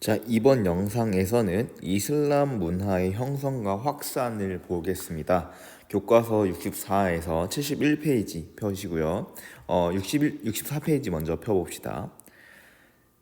자, 이번 영상에서는 이슬람 문화의 형성과 확산을 보겠습니다. 교과서 64에서 71페이지 펴시고요. 64페이지 먼저 펴봅시다.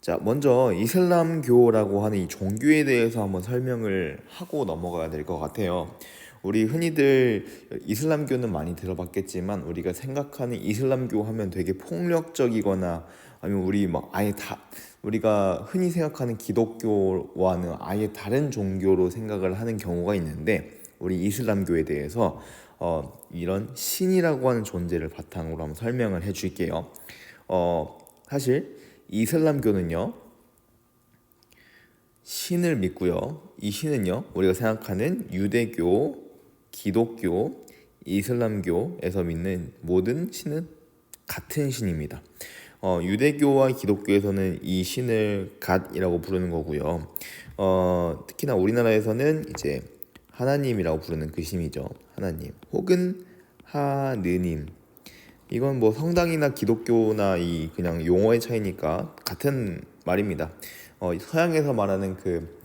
자, 먼저 이슬람교라고 하는 이 종교에 대해서 한번 설명을 하고 넘어가야 될 것 같아요. 우리 흔히들 이슬람교는 많이 들어봤겠지만 우리가 생각하는 이슬람교 하면 되게 폭력적이거나 아니면 우리 막 아예 다 우리가 흔히 생각하는 기독교와는 아예 다른 종교로 생각을 하는 경우가 있는데 우리 이슬람교에 대해서 이런 신이라고 하는 존재를 바탕으로 한번 설명을 해줄게요. 사실 이슬람교는요 신을 믿고요. 이 신은요 우리가 생각하는 유대교, 기독교, 이슬람교에서 믿는 모든 신은 같은 신입니다. 유대교와 기독교에서는 이 신을 갓이라고 부르는 거고요. 특히나 우리나라에서는 이제 하나님이라고 부르는 그 신이죠. 하나님 혹은 하느님. 이건 뭐 성당이나 기독교나 이 그냥 용어의 차이니까 같은 말입니다. 서양에서 말하는 그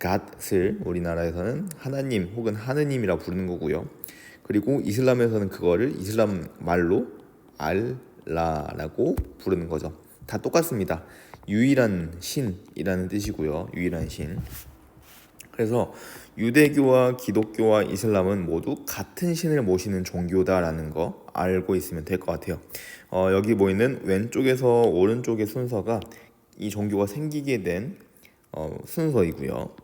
God을 우리나라에서는 하나님 혹은 하느님이라 부르는 거고요. 그리고 이슬람에서는 그거를 이슬람 말로 알라라고 부르는 거죠. 다 똑같습니다. 유일한 신이라는 뜻이고요. 유일한 신. 그래서 유대교와 기독교와 이슬람은 모두 같은 신을 모시는 종교다라는 거 알고 있으면 될 것 같아요. 여기 보이는 왼쪽에서 오른쪽의 순서가 이 종교가 생기게 된 순서이고요.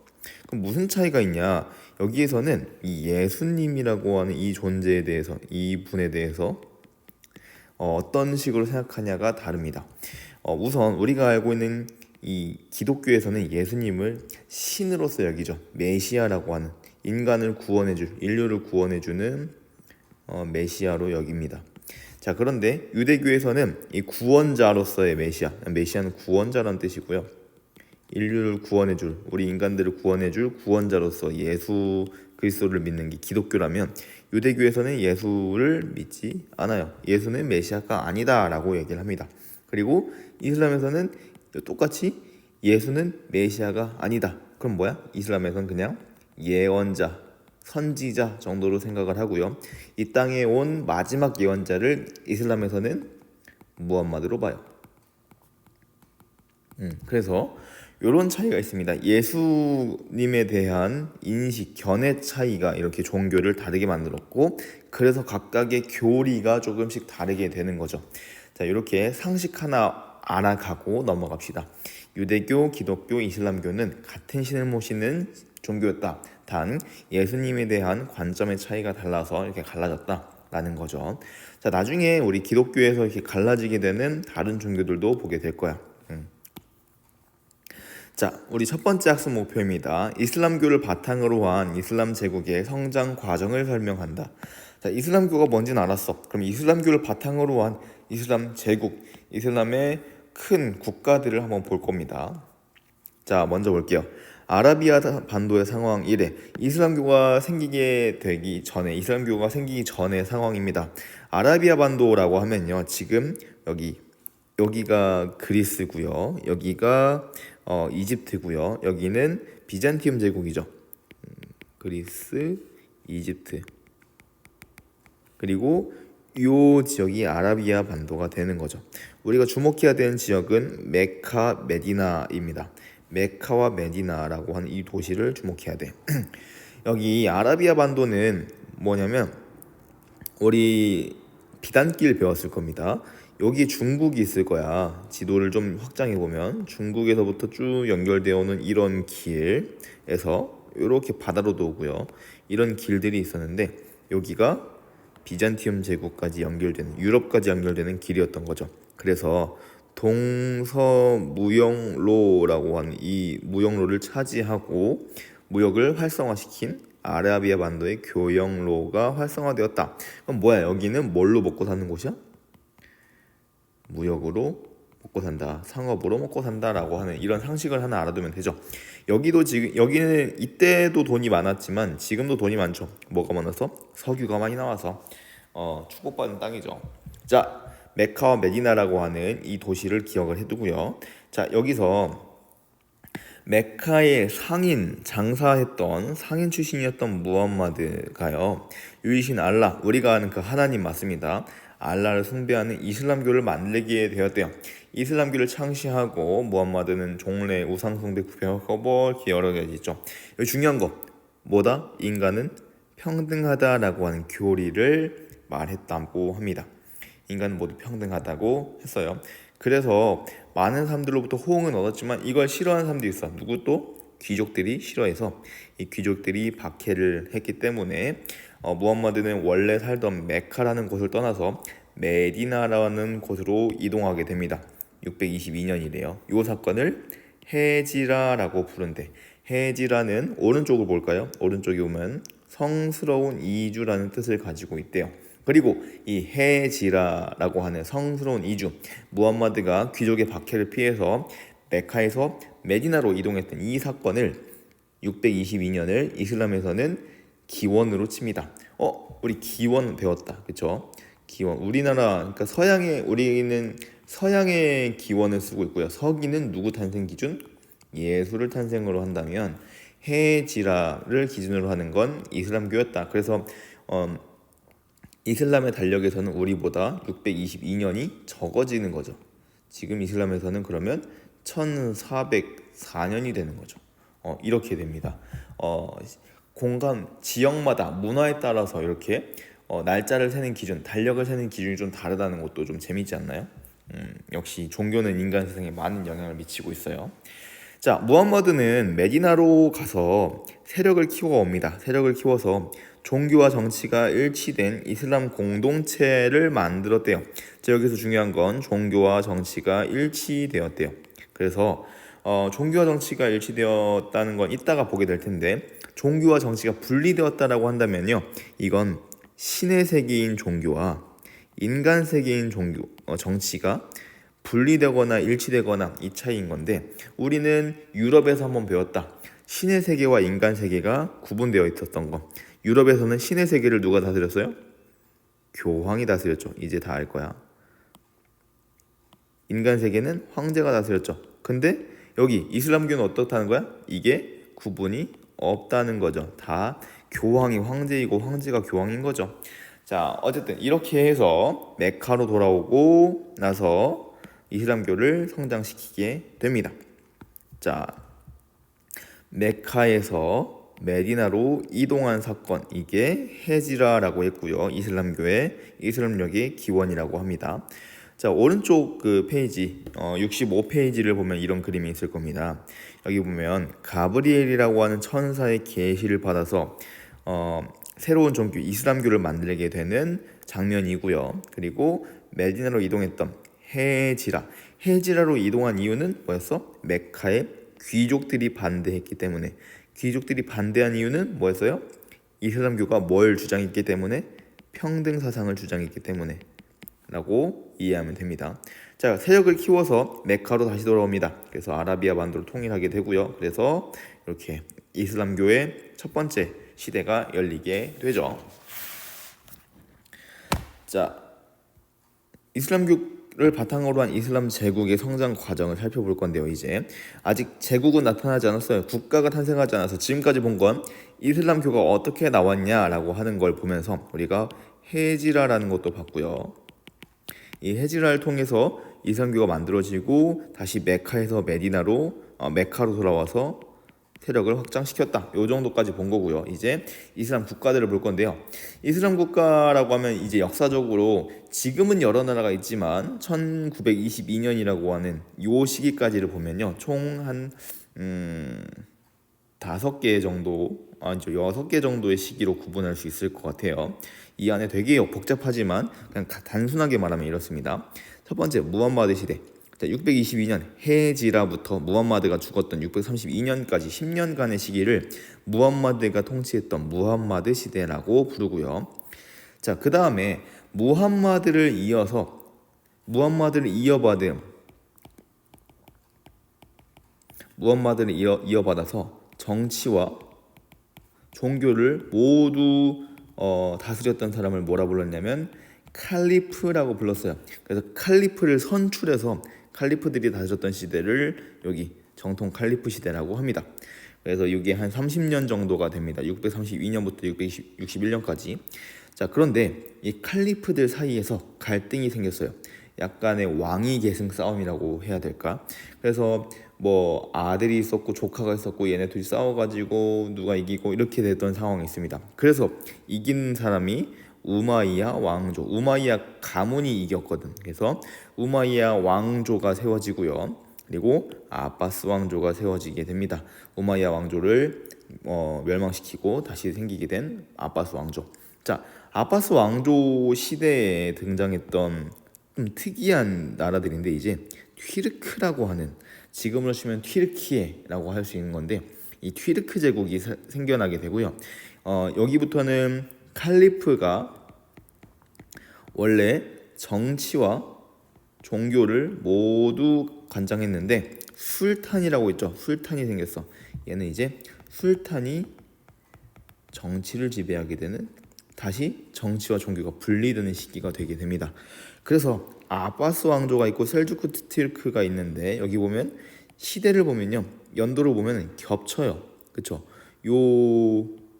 그럼 무슨 차이가 있냐? 여기에서는 이 예수님이라고 하는 이 존재에 대해서, 이 분에 대해서 어떤 식으로 생각하냐가 다릅니다. 우선 우리가 알고 있는 이 기독교에서는 예수님을 신으로서 여기죠. 메시아라고 하는 인간을 구원해줄, 인류를 구원해주는 메시아로 여깁니다. 자, 그런데 유대교에서는 이 구원자로서의 메시아는 구원자라는 뜻이고요. 인류를 구원해줄, 우리 인간들을 구원해줄 구원자로서 예수 그리스도를 믿는 게 기독교라면 유대교에서는 예수를 믿지 않아요. 예수는 메시아가 아니다라고 얘기를 합니다. 그리고 이슬람에서는 똑같이 예수는 메시아가 아니다. 그럼 뭐야? 이슬람에서는 그냥 예언자, 선지자 정도로 생각을 하고요. 이 땅에 온 마지막 예언자를 이슬람에서는 무함마드로 봐요. 그래서 이런 차이가 있습니다. 예수님에 대한 인식, 견해 차이가 이렇게 종교를 다르게 만들었고, 그래서 각각의 교리가 조금씩 다르게 되는 거죠. 자, 이렇게 상식 하나 알아가고 넘어갑시다. 유대교, 기독교, 이슬람교는 같은 신을 모시는 종교였다. 단 예수님에 대한 관점의 차이가 달라서 이렇게 갈라졌다라는 거죠. 자, 나중에 우리 기독교에서 이렇게 갈라지게 되는 다른 종교들도 보게 될 거야. 자, 우리 첫 번째 학습 목표입니다. 이슬람교를 바탕으로 한 이슬람 제국의 성장 과정을 설명한다. 자, 이슬람교가 뭔지는 알았어. 그럼 이슬람교를 바탕으로 한 이슬람 제국, 이슬람의 큰 국가들을 한번 볼 겁니다. 자, 먼저 볼게요. 아라비아 반도의 상황 1회. 이슬람교가 생기게 되기 전에, 이슬람교가 생기기 전의 상황입니다. 아라비아 반도라고 하면요. 지금 여기가 그리스고요. 여기가 이집트고요. 여기는 비잔티움 제국이죠. 그리스, 이집트. 그리고 이 지역이 아라비아 반도가 되는 거죠. 우리가 주목해야 되는 지역은 메카, 메디나입니다. 메카와 메디나라고 하는 이 도시를 주목해야 돼. 여기 아라비아 반도는 뭐냐면 우리 비단길 배웠을 겁니다. 여기 중국이 있을 거야. 지도를 좀 확장해 보면 중국에서부터 쭉 연결되어 오는 이런 길에서 이렇게 바다로도 오고요. 이런 길들이 있었는데 여기가 비잔티움 제국까지 연결되는, 유럽까지 연결되는 길이었던 거죠. 그래서 동서무역로라고 하는 이 무역로를 차지하고 무역을 활성화시킨 아라비아 반도의 교역로가 활성화되었다. 그럼 뭐야? 여기는 뭘로 먹고 사는 곳이야? 무역으로 먹고 산다, 상업으로 먹고 산다라고 하는 이런 상식을 하나 알아두면 되죠. 여기는 이때도 돈이 많았지만 지금도 돈이 많죠. 뭐가 많아서? 석유가 많이 나와서 축복받은 땅이죠. 자, 메카와 메디나라고 하는 이 도시를 기억을 해두고요. 자, 여기서 메카의 상인 장사했던 상인 출신이었던 무함마드가요, 유이신 알라, 우리가 아는 그 하나님 맞습니다. 알라를 숭배하는 이슬람교를 만들게 되었대요. 이슬람교를 창시하고 무함마드는 종래 우상 숭배 구별하고 여러 가지 있죠. 여기 중요한 거 뭐다? 인간은 평등하다라고 하는 교리를 말했다고 합니다. 인간은 모두 평등하다고 했어요. 그래서 많은 사람들로부터 호응은 얻었지만 이걸 싫어하는 사람도 있어. 누구? 또 귀족들이 싫어해서 이 귀족들이 박해를 했기 때문에 무함마드는 원래 살던 메카라는 곳을 떠나서 메디나라는 곳으로 이동하게 됩니다. 622년이래요. 이 사건을 헤지라라고 부른대. 헤지라는 오른쪽을 볼까요? 오른쪽에 보면 성스러운 이주라는 뜻을 가지고 있대요. 그리고 이 헤지라라고 하는 성스러운 이주, 무함마드가 귀족의 박해를 피해서 메카에서 메디나로 이동했던 이 사건을 622년을 이슬람에서는 기원으로 칩니다. 우리 기원 배웠다, 그렇죠? 기원. 우리나라, 그러니까 우리는 서양의 기원을 쓰고 있고요. 서기는 누구 탄생 기준? 예수를 탄생으로 한다면 헤지라를 기준으로 하는 건 이슬람교였다. 그래서 이슬람의 달력에서는 우리보다 622년이 적어지는 거죠. 지금 이슬람에서는 그러면 1404년이 되는 거죠. 이렇게 됩니다. 공간 지역마다 문화에 따라서 이렇게 날짜를 세는 기준, 달력을 세는 기준이 좀 다르다는 것도 좀 재밌지 않나요? 역시 종교는 인간 세상에 많은 영향을 미치고 있어요. 자, 무함마드는 메디나로 가서 세력을 키워옵니다. 세력을 키워서 종교와 정치가 일치된 이슬람 공동체를 만들었대요. 자, 여기서 중요한 건 종교와 정치가 일치되었대요. 그래서 종교와 정치가 일치되었다는 건 이따가 보게 될 텐데, 종교와 정치가 분리되었다라고 한다면요, 이건 신의 세계인 종교와 인간 세계인 정치가 분리되거나 일치되거나 이 차이인 건데, 우리는 유럽에서 한번 배웠다. 신의 세계와 인간 세계가 구분되어 있었던 거. 유럽에서는 신의 세계를 누가 다스렸어요? 교황이 다스렸죠. 이제 다 알 거야. 인간 세계는 황제가 다스렸죠. 근데 여기 이슬람교는 어떻다는 거야? 이게 구분이 없다는 거죠. 다 교황이 황제이고 황제가 교황인 거죠. 자, 어쨌든 이렇게 해서 메카로 돌아오고 나서 이슬람교를 성장시키게 됩니다. 자, 메카에서 메디나로 이동한 사건, 이게 헤지라라고 했고요. 이슬람력의 기원이라고 합니다. 자, 오른쪽 그 페이지 65페이지를 보면 이런 그림이 있을 겁니다. 여기 보면 가브리엘이라고 하는 천사의 계시를 받아서 새로운 종교 이슬람교를 만들게 되는 장면이고요. 그리고 메디나로 이동했던 헤지라로 이동한 이유는 뭐였어? 메카의 귀족들이 반대했기 때문에. 귀족들이 반대한 이유는 뭐였어요? 이슬람교가 뭘 주장했기 때문에? 평등 사상을 주장했기 때문에 라고 이해하면 됩니다. 자, 세력을 키워서 메카로 다시 돌아옵니다. 그래서 아라비아 반도를 통일하게 되고요. 그래서 이렇게 이슬람교의 첫 번째 시대가 열리게 되죠. 자, 이슬람교를 바탕으로 한 이슬람 제국의 성장 과정을 살펴볼 건데요. 이제 아직 제국은 나타나지 않았어요. 국가가 탄생하지 않아서 지금까지 본 건 이슬람교가 어떻게 나왔냐라고 하는 걸 보면서 우리가 헤지라라는 것도 봤고요. 이 헤지라를 통해서 이슬람교가 만들어지고 다시 메카에서 메카로 돌아와서 세력을 확장시켰다. 요 정도까지 본 거고요. 이제 이슬람 국가들을 볼 건데요. 이슬람 국가라고 하면 이제 역사적으로 지금은 여러 나라가 있지만 1922년이라고 하는 요 시기까지를 보면요. 총 한 5개 정도, 아니죠, 6개 정도의 시기로 구분할 수 있을 것 같아요. 이 안에 되게 복잡하지만 그냥 단순하게 말하면 이렇습니다. 첫 번째, 무함마드 시대. 자, 622년 헤지라부터 무함마드가 죽었던 632년까지 10년간의 시기를 무함마드가 통치했던 무함마드 시대라고 부르고요. 자, 그 다음에 무함마드를 이어받아서 정치와 종교를 모두 다스렸던 사람을 뭐라 불렀냐면 칼리프라고 불렀어요. 그래서 칼리프를 선출해서 칼리프들이 다스렸던 시대를 여기 정통 칼리프 시대라고 합니다. 그래서 이게 한 30년 정도가 됩니다. 632년부터 661년까지. 자, 그런데 이 칼리프들 사이에서 갈등이 생겼어요. 약간의 왕위 계승 싸움이라고 해야 될까? 그래서 뭐 아들이 있었고 조카가 있었고 얘네 둘이 싸워가지고 누가 이기고 이렇게 됐던 상황이 있습니다. 그래서 이긴 사람이 우마이야 왕조, 우마이야 가문이 이겼거든. 그래서 우마이야 왕조가 세워지고요. 그리고 아바스 왕조가 세워지게 됩니다. 우마이야 왕조를 멸망시키고 다시 생기게 된 아바스 왕조. 자, 아바스 왕조 시대에 등장했던 좀 특이한 나라들인데 이제 튀르크라고 하는, 지금으로 치면 튀르키예라고 할 수 있는 건데, 이 튀르크 제국이 생겨나게 되고요. 여기부터는 칼리프가 원래 정치와 종교를 모두 관장했는데 술탄이라고 있죠. 술탄이 생겼어. 얘는 이제 술탄이 정치를 지배하게 되는, 다시 정치와 종교가 분리되는 시기가 되게 됩니다. 그래서 아바스 왕조가 있고 셀주크 튀르크가 있는데 여기 보면 시대를 보면요, 연도를 보면 겹쳐요. 그쵸? 요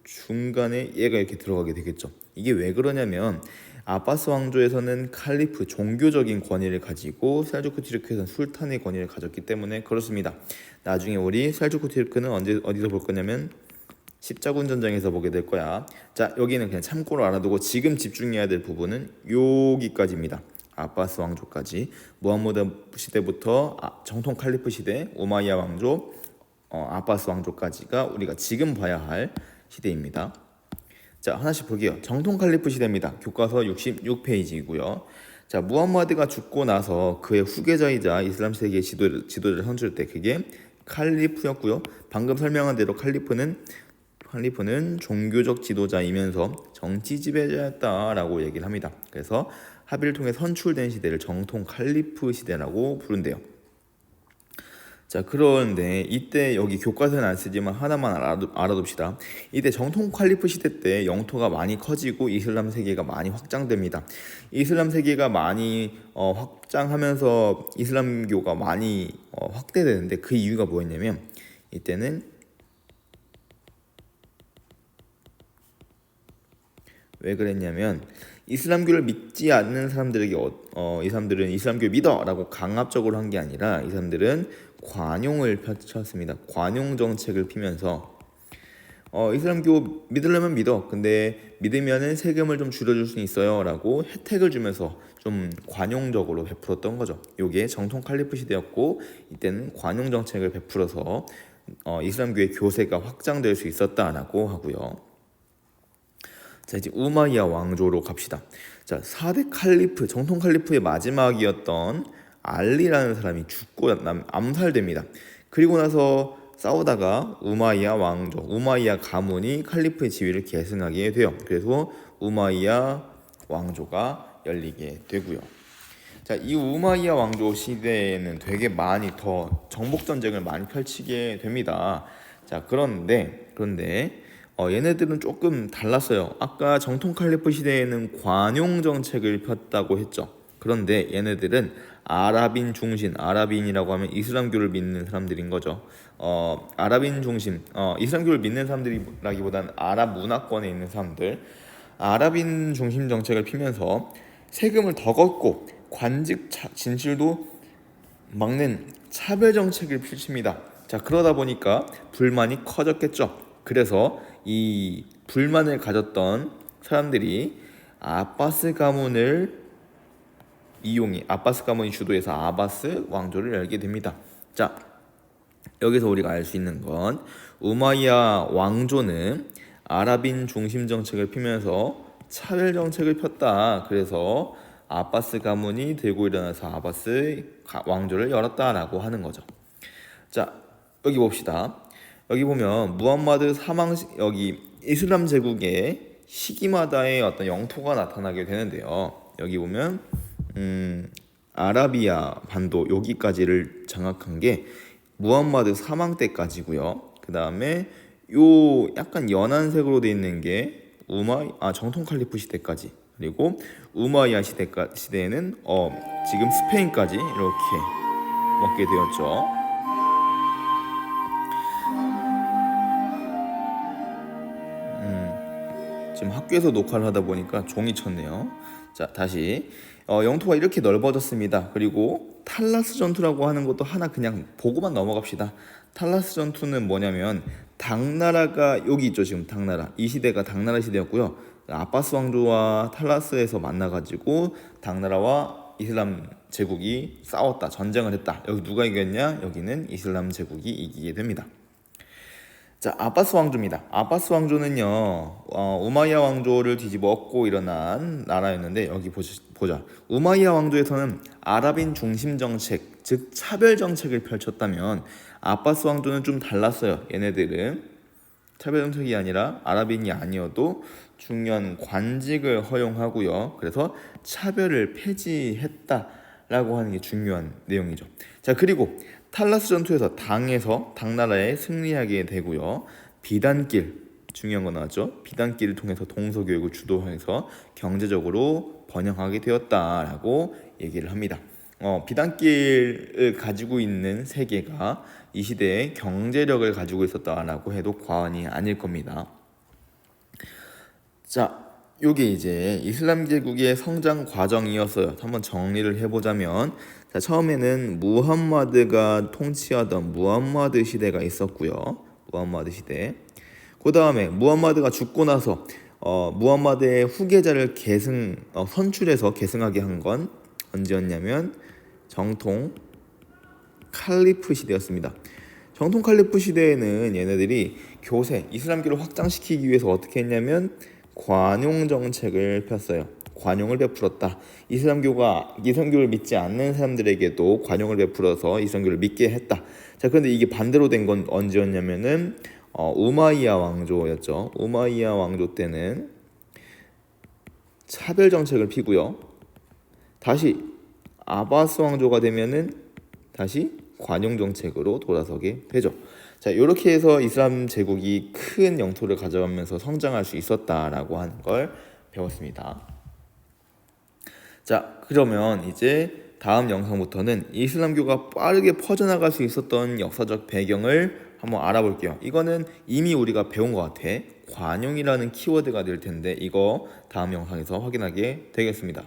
중간에 얘가 이렇게 들어가게 되겠죠. 이게 왜 그러냐면 아바스 왕조에서는 칼리프, 종교적인 권위를 가지고 셀주크 튀르크에서는 술탄의 권위를 가졌기 때문에 그렇습니다. 나중에 우리 셀주크 튀르크는 어디서 볼 거냐면 십자군 전쟁에서 보게 될 거야. 자, 여기는 그냥 참고로 알아두고 지금 집중해야 될 부분은 여기까지입니다. 아바스 왕조까지, 무함마드 시대부터 정통 칼리프 시대, 우마이야 왕조, 아바스 왕조까지가 우리가 지금 봐야 할 시대입니다. 자, 하나씩 볼게요. 정통 칼리프 시대입니다. 교과서 66페이지이고요. 자, 무함마드가 죽고 나서 그의 후계자이자 이슬람 세계의 지도자를 선출 때 그게 칼리프였고요. 방금 설명한 대로 칼리프는 종교적 지도자이면서 정치 지배자였다라고 얘기를 합니다. 그래서 합의를 통해 선출된 시대를 정통 칼리프 시대라고 부른대요. 자, 그런데 이때 여기 교과서는 안 쓰지만 하나만 알아둡시다. 이때 정통 칼리프 시대 때 영토가 많이 커지고 이슬람 세계가 많이 확장됩니다. 이슬람 세계가 많이 확장하면서 이슬람교가 많이 확대되는데 그 이유가 뭐였냐면, 이때는 왜 그랬냐면 이슬람교를 믿지 않는 사람들에게 이 사람들은 이슬람교를 믿어라고 강압적으로 한 게 아니라 이 사람들은 관용을 펼쳤습니다. 관용 정책을 피면서 이슬람교 믿으려면 믿어. 근데 믿으면은 세금을 좀 줄여줄 수 있어요라고 혜택을 주면서 좀 관용적으로 베풀었던 거죠. 이게 정통 칼리프 시대였고 이때는 관용 정책을 베풀어서 이슬람교의 교세가 확장될 수 있었다라고 하고요. 자, 이제 우마이야 왕조로 갑시다. 자, 4대 칼리프, 정통 칼리프의 마지막이었던 알리라는 사람이 죽고 암살됩니다. 그리고 나서 싸우다가 우마이야 왕조, 우마이야 가문이 칼리프의 지위를 계승하게 돼요. 그래서 우마이야 왕조가 열리게 되고요. 자, 이 우마이야 왕조 시대에는 되게 많이 더 정복 전쟁을 많이 펼치게 됩니다. 자, 그런데 얘네들은 조금 달랐어요. 아까 정통 칼리프 시대에는 관용 정책을 폈다고 했죠. 그런데 얘네들은 아랍인 중심, 아랍인이라고 하면 이슬람교를 믿는 사람들인 거죠. 아랍인 중심, 이슬람교를 믿는 사람들이라기보다는 아랍 문화권에 있는 사람들, 아랍인 중심 정책을 피면서 세금을 더 걷고 관직 진출도 막는 차별 정책을 펼칩니다. 자, 그러다 보니까 불만이 커졌겠죠. 그래서 이 불만을 가졌던 사람들이 아바스 가문을 이용해 아바스 가문이 주도해서 아바스 왕조를 열게 됩니다. 자, 여기서 우리가 알 수 있는 건 우마이야 왕조는 아랍인 중심 정책을 피면서 차별 정책을 폈다. 그래서 아바스 가문이 들고 일어나서 아바스 왕조를 열었다라고 하는 거죠. 자, 여기 봅시다. 여기 보면 무함마드 사망 여기 이슬람 제국의 시기마다의 어떤 영토가 나타나게 되는데요. 여기 보면 아라비아 반도 여기까지를 장악한 게 무함마드 사망 때까지고요. 그 다음에 요 약간 연한색으로 돼 있는 게 정통 칼리프 시대까지, 그리고 우마이야 시대에는 지금 스페인까지 이렇게 먹게 되었죠. 지금 학교에서 녹화를 하다 보니까 종이 쳤네요. 자, 다시 영토가 이렇게 넓어졌습니다. 그리고 탈라스 전투라고 하는 것도 하나 그냥 보고만 넘어갑시다. 탈라스 전투는 뭐냐면 당나라가 여기 있죠. 지금 당나라, 이 시대가 당나라 시대였고요. 아바스 왕조와 탈라스에서 만나가지고 당나라와 이슬람 제국이 싸웠다, 전쟁을 했다. 여기 누가 이겼냐? 여기는 이슬람 제국이 이기게 됩니다. 자, 아바스 왕조입니다. 아바스 왕조는요, 우마이야 왕조를 뒤집어 엎고 일어난 나라였는데, 여기 보자. 우마이야 왕조에서는 아랍인 중심 정책, 즉 차별 정책을 펼쳤다면 아바스 왕조는 좀 달랐어요. 얘네들은 차별 정책이 아니라 아랍인이 아니어도 중요한 관직을 허용하고요. 그래서 차별을 폐지했다라고 하는 게 중요한 내용이죠. 자, 그리고 탈라스 전투에서 당나라에 승리하게 되고요. 비단길, 중요한 거 나왔죠. 비단길을 통해서 동서교육을 주도해서 경제적으로 번영하게 되었다라고 얘기를 합니다. 비단길을 가지고 있는 세계가 이 시대에 경제력을 가지고 있었다라고 해도 과언이 아닐 겁니다. 자, 요게 이제 이슬람 제국의 성장 과정이었어요. 한번 정리를 해보자면, 자, 처음에는 무함마드가 통치하던 무함마드 시대가 있었고요. 무함마드 시대. 그 다음에 무함마드가 죽고 나서 무함마드의 후계자를 선출해서 계승하게 한 건 언제였냐면 정통 칼리프 시대였습니다. 정통 칼리프 시대에는 얘네들이 이슬람교를 확장시키기 위해서 어떻게 했냐면 관용 정책을 폈어요. 관용을 베풀었다. 이슬람교를 믿지 않는 사람들에게도 관용을 베풀어서 이슬람교를 믿게 했다. 자, 그런데 이게 반대로 된 건 언제였냐면은 우마이야 왕조였죠. 우마이야 왕조 때는 차별 정책을 피고요. 다시 아바스 왕조가 되면은 다시 관용 정책으로 돌아서게 되죠. 자, 이렇게 해서 이슬람 제국이 큰 영토를 가져가면서 성장할 수 있었다라고 하는 걸 배웠습니다. 자, 그러면 이제 다음 영상부터는 이슬람교가 빠르게 퍼져나갈 수 있었던 역사적 배경을 한번 알아볼게요. 이거는 이미 우리가 배운 것 같아. 관용이라는 키워드가 될 텐데 이거 다음 영상에서 확인하게 되겠습니다.